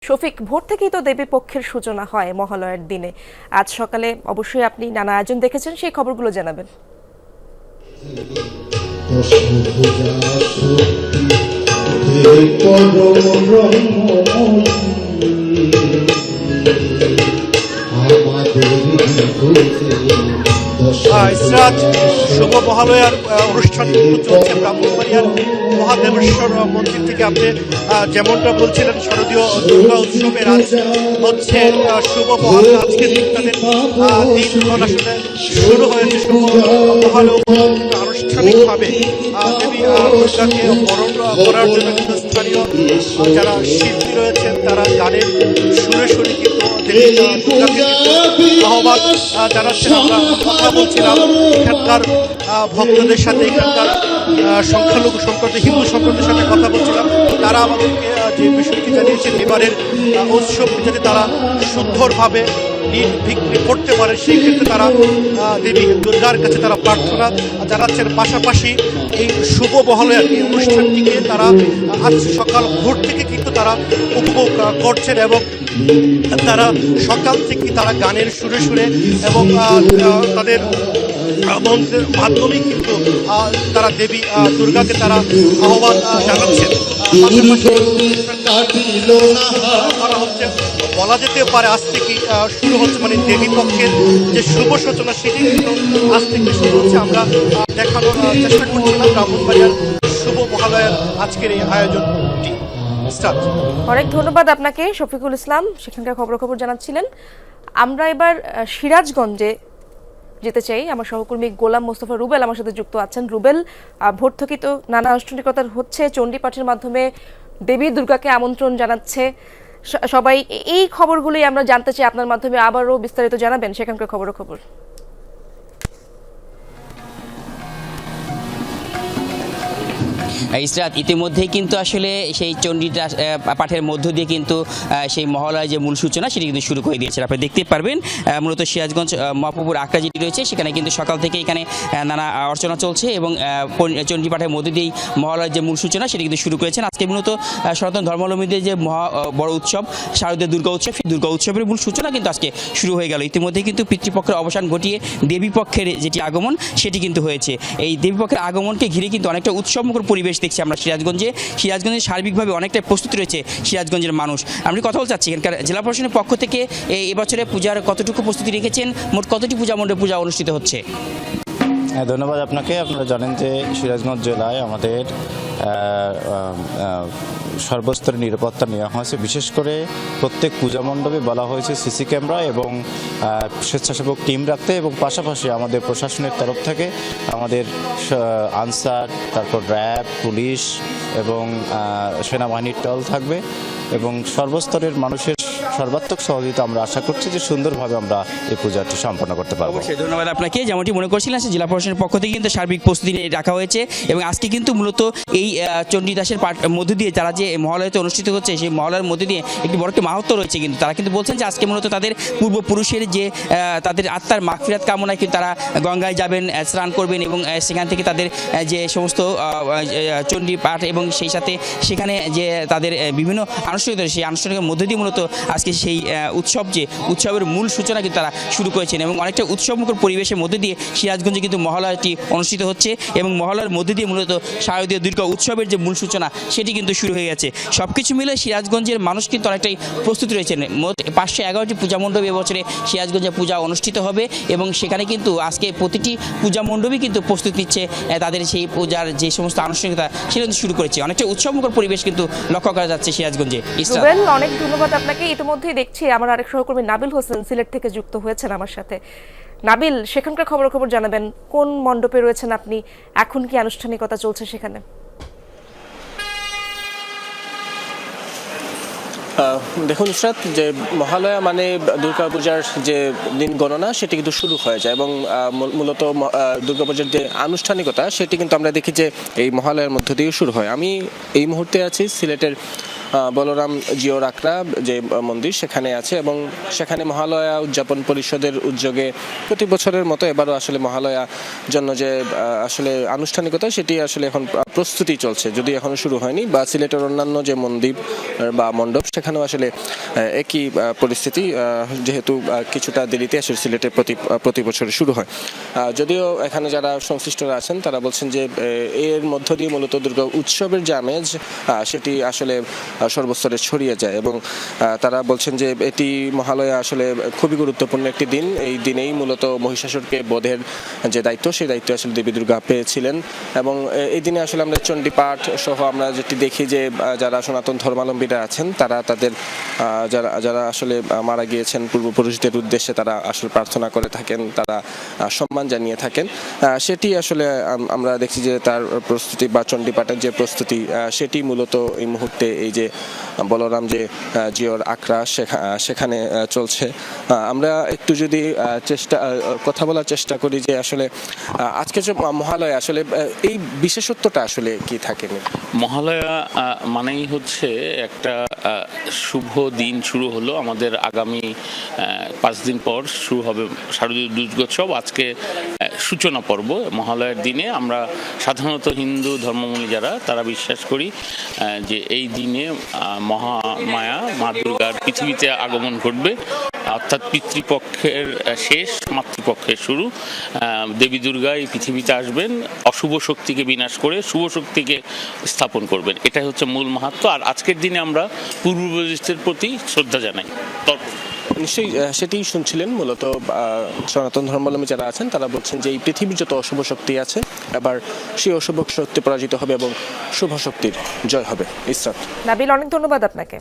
শফিক, ভোর থেকেই তো দেবী পক্ষের সূচনা হয় মহালয়ার দিনে। আজ সকালে অবশ্যই আপনি নানা আয়োজন দেখেছেন, সেই খবরগুলো জানাবেন। ইসরাত শুভ মহালয়ার অনুষ্ঠান চলছে ব্রাহ্মণবাড়িয়ার মহাদেবেশ্বর মন্দির থেকে। আপনি যেমনটা বলছিলেন, শারদীয় দুর্গা উৎসবের আজ হচ্ছে শুভ মহালয়া। আজকের দিনটাতে দিনক্ষণ আসলে শুরু হয়েছে শুভ মহালয়া আনুষ্ঠানিকভাবে দেবী দুর্গাকে বরণ করার জন্য কিন্তু স্থানীয় যারা শিল্পী রয়েছেন তারা গানের সুরে সুরে কিন্তু দেবী দুর্গাকে আহ্বান জানাচ্ছেন। আমরা কথা বলছিলাম এখানকার ভক্তদের সাথে, এখানকার সংখ্যালঘু সম্প্রদায় হিন্দু সম্প্রদায়ের সাথে কথা বলছিলাম। তারা আমাদেরকে যে বিষয়টি জানিয়েছেন, এবারের উৎসব যাতে তারা সুন্দরভাবে বিক্রি করতে পারে সেই ক্ষেত্রে তারা দেবী দুর্গার কাছে তারা প্রার্থনা জানাচ্ছেন। পাশাপাশি এই শুভ মহালয়ার এই অনুষ্ঠানটিকে তারা আজ সকাল ভোর থেকে কিন্তু তারা উপভোগ করছেন এবং তারা সকাল থেকে তারা গানের সুরে সুরে এবং তাদের মন্ত্রের মাধ্যমে কিন্তু তারা দেবী দুর্গাকে তারা আহ্বান জানাচ্ছেন। করা হচ্ছে বলা যেতে পারে আজ থেকে শুরু হচ্ছে, মানে দেবী পক্ষের যে শুভ সূচনা সেটি কিন্তু আজ থেকে শুরু হচ্ছে। আমরা দেখানোর চেষ্টা করছিলাম ব্রাহ্মণবাড়িয়ার শুভ মহালয়ার আজকের এই আয়োজনটি। অনেক ধন্যবাদ আপনাকে শফিকুল ইসলাম, সেখানকার খবর জানাচ্ছিলেন। আমরা এবার সিরাজগঞ্জে যেতে চাই। আমার সহকর্মী গোলাম মোস্তফা রুবেল আমার সাথে যুক্ত আছেন। রুবেল, ভোর থেকে তো নানা আনুষ্ঠানিকতা হচ্ছে, চণ্ডী পাঠের মাধ্যমে দেবী দুর্গাকে আমন্ত্রণ জানাচ্ছে সবাই। এই খবরগুলোই আমরা জানতে চাই আপনার মাধ্যমে, আবারও বিস্তারিত জানাবেন সেখানকার খবর। ইসরাত, ইতিমধ্যেই কিন্তু আসলে সেই চণ্ডীটা পাঠের মধ্য দিয়ে কিন্তু সেই মহালয়ার যে মূল সূচনা সেটি কিন্তু শুরু করে দিয়েছে। আপনি দেখতে পারবেন মূলত সিরাজগঞ্জ মহাপুর আকড়া যেটি রয়েছে সেখানে কিন্তু সকাল থেকে এখানে নানা অর্চনা চলছে এবং চণ্ডী পাঠের মধ্য দিয়েই মহালয়ার যে মূল সূচনা সেটি কিন্তু শুরু করেছেন। আজকে মূলত সনাতন ধর্মাবলম্বীদের যে বড় উৎসব শারদীয় দুর্গা উৎসব, সেই দুর্গা উৎসবের মূল সূচনা কিন্তু আজকে শুরু হয়ে গেল। ইতিমধ্যেই কিন্তু পিতৃপক্ষের অবসান ঘটিয়ে দেবী পক্ষের যেটি আগমন সেটি কিন্তু হয়েছে। এই দেবী পক্ষের আগমনকে ঘিরে কিন্তু অনেকটা উৎসবমুখর পরিবেশ দেখছি আমরা সিরাজগঞ্জে সার্বিকভাবে অনেকটাই প্রস্তুতি রয়েছে সিরাজগঞ্জের মানুষ। আমি কথা বলতে চাচ্ছি এখানকার জেলা প্রশাসনের পক্ষ থেকে এবছরে পূজার কতটুকু প্রস্তুতি রেখেছেন, মোট কতটি পূজা মণ্ডপে পূজা অনুষ্ঠিত হচ্ছে? ধন্যবাদ আপনাকে। আপনারা জানেন যে সিরাজগঞ্জ জেলায় আমাদের সর্বস্তরের নিরাপত্তা নেওয়া হয়েছে। বিশেষ করে প্রত্যেক পূজা মণ্ডপে বলা হয়েছে সিসি ক্যামেরা এবং স্বেচ্ছাসেবক টিম রাখতে, এবং পাশাপাশি আমাদের প্রশাসনের তরফ থেকে আমাদের আনসার, তারপর র্যাব, পুলিশ এবং সেনাবাহিনীর টল থাকবে এবং সর্বস্তরের মানুষের সর্বাত্মক সহযোগিতা আমরা আশা করছি যে সুন্দরভাবে আমরা এই পূজাটি সম্পন্ন করতে পারবো। ধন্যবাদ আপনাকে। যেমনটি মনে করছিলেন জেলা প্রশাসনের পক্ষ থেকে কিন্তু সার্বিক প্রস্তুতি রাখা হয়েছে এবং আজকে কিন্তু মূলত এই চণ্ডী দাসের মধ্য দিয়ে যারা যে মহালয়াতে অনুষ্ঠিত হচ্ছে সেই মহালয়ার মধ্যে দিয়ে একটি বড় একটি মাহাত্ম্য রয়েছে। কিন্তু তারা কিন্তু বলছেন যে আজকে মূলত তাদের পূর্বপুরুষের যে তাদের আত্মার মাগফিরাত কামনায় কিন্তু তারা গঙ্গায় যাবেন, স্নান করবেন এবং সেখান থেকে তাদের যে সমস্ত চণ্ডী পাঠ এবং সেই সাথে সেখানে যে তাদের বিভিন্ন আনুষ্ঠানিকতা সেই আনুষ্ঠানিকের মধ্য দিয়ে মূলত আজকে সেই উৎসবের মূল সূচনা কিন্তু তারা শুরু করেছেন এবং অনেকটা উৎসবমুখর পরিবেশের মধ্যে দিয়ে সিরাজগঞ্জে কিন্তু মহালয়াটি অনুষ্ঠিত হচ্ছে এবং মহালয়ার মধ্যে দিয়ে মূলত শারদীয় দুর্গা উৎসবের যে মূল সূচনা সেটি কিন্তু শুরু হয়ে গেছে। সব কিছু মিলে সিরাজগঞ্জের মানুষ কিন্তু অনেকটাই প্রস্তুতি রয়েছেন। মোট 511টি পূজা মণ্ডপে এবছরে সিরাজগঞ্জে পূজা অনুষ্ঠিত হবে এবং সেখানে কিন্তু আজকে প্রতিটি পূজা মণ্ডপই কিন্তু প্রস্তুতি নিচ্ছে তাদের সেই পূজার যে সমস্ত আনুষ্ঠানিকতা সেটা কিন্তু শুরু করেছে। অনেকটা উৎসবমুখর পরিবেশ কিন্তু লক্ষ্য করা যাচ্ছে সিরাজগঞ্জে। অনেক ধন্যবাদ আপনাকে। ইতিমধ্যেই দেখছি আমার আরেক সহকর্মী নাবিল হোসেন সিলেট থেকে যুক্ত হয়েছেন আমার সাথে। নাবিল, সেখানকার খবর জানাবেন, কোন মণ্ডপে রয়েছেন আপনি, এখন কি আনুষ্ঠানিকতা চলছে সেখানে? দেখুন ইসরাত, যে মহালয়া মানে দুর্গাপূজার যে দিন গণনা সেটি কিন্তু শুরু হয়ে যায় এবং মূলত দুর্গাপূজার যে আনুষ্ঠানিকতা সেটি কিন্তু আমরা দেখি যে এই মহালয়ার মধ্য দিয়ে শুরু হয়। আমি এই মুহূর্তে আছি সিলেটের বলরাম জিওর আকড়া যে মন্দির সেখানে আছে এবং সেখানে মহালয়া উদযাপন পরিষদের উদ্যোগে প্রতি বছরের মতো এবারও আসলে মহালয়া জন্য যে আসলে আনুষ্ঠানিকতা সেটি আসলে এখন প্রস্তুতি চলছে, যদি এখনো শুরু হয়নি। বা সিলেটের অন্যান্য যে মন্দির বা মণ্ডপ সেখানেও আসলে একই পরিস্থিতি, যেহেতু কিছুটা দেরিতে আসলে সিলেটে প্রতি বছর শুরু হয়। যদিও এখানে যারা সংশ্লিষ্টরা আছেন তারা বলছেন যে এর মধ্য দিয়ে মূলত দুর্গা উৎসবের যে আমেজ সেটি আসলে সর্বস্তরে ছড়িয়ে যায় এবং তারা বলছেন যে এটি মহালয়া আসলে খুবই গুরুত্বপূর্ণ একটি দিন। এই দিনেই মূলত মহিষাসুরকে বধের যে দায়িত্ব সেই দায়িত্ব আসলে দেবী দুর্গা পেয়েছিলেন এবং এই দিনে আসলে আমরা চণ্ডী পাঠ সহ আমরা যেটি দেখি যে যারা সনাতন ধর্মাবলম্বীরা আছেন তারা তাদের যারা আসলে মারা গিয়েছেন পূর্বপুরুষদের উদ্দেশ্যে তারা আসলে প্রার্থনা করে থাকেন, তারা সম্মান জানিয়ে থাকেন। সেটি আসলে আমরা দেখছি যে তার প্রস্তুতি বা চণ্ডী পাঠের যে প্রস্তুতি সেটি মূলত এই মুহূর্তে এই যে বলরাম যে জিওর আকড়া সেখানে চলছে। আমরা একটু যদি কথা বলার চেষ্টা করি যে আসলে আজকে যে মহালয়া আসলে এই বিশেষত্বটা আসলে কি থাকে? মহালয়া মানেই হচ্ছে একটা শুভ দিন শুরু হলো। আমাদের আগামী 5 দিন পর শুরু হবে শারদীয় দুর্গোৎসব। আজকে সূচনা পর্ব। মহালয়ার দিনে আমরা সাধারণত হিন্দু ধর্মাবলম্বী যারা তারা বিশ্বাস করি যে এই দিনে মহামায়া মা দুর্গার পৃথিবীতে আগমন ঘটবে, অর্থাৎ পিতৃপক্ষের শেষ মাতৃপক্ষের শুরু। দেবী দুর্গা এই পৃথিবীতে আসবেন, অশুভ শক্তিকে বিনাশ করে শুভ শক্তিকে স্থাপন করবেন। এটাই হচ্ছে মূল মাহাত্ম্য। আর আজকের দিনে আমরা পূর্বপুরুষদের প্রতি শ্রদ্ধা জানাই। নিশ্চয়ই সেটি শুনছিলেন। মূলত সনাতন ধর্মাবলম্বী যারা আছেন তারা বলছেন যে এই পৃথিবীর যত অশুভ শক্তি আছে এবার সেই অশুভ শক্তি পরাজিত হবে এবং শুভ শক্তির জয় হবে। ইসরাত। নাবিল, অনেক ধন্যবাদ আপনাকে।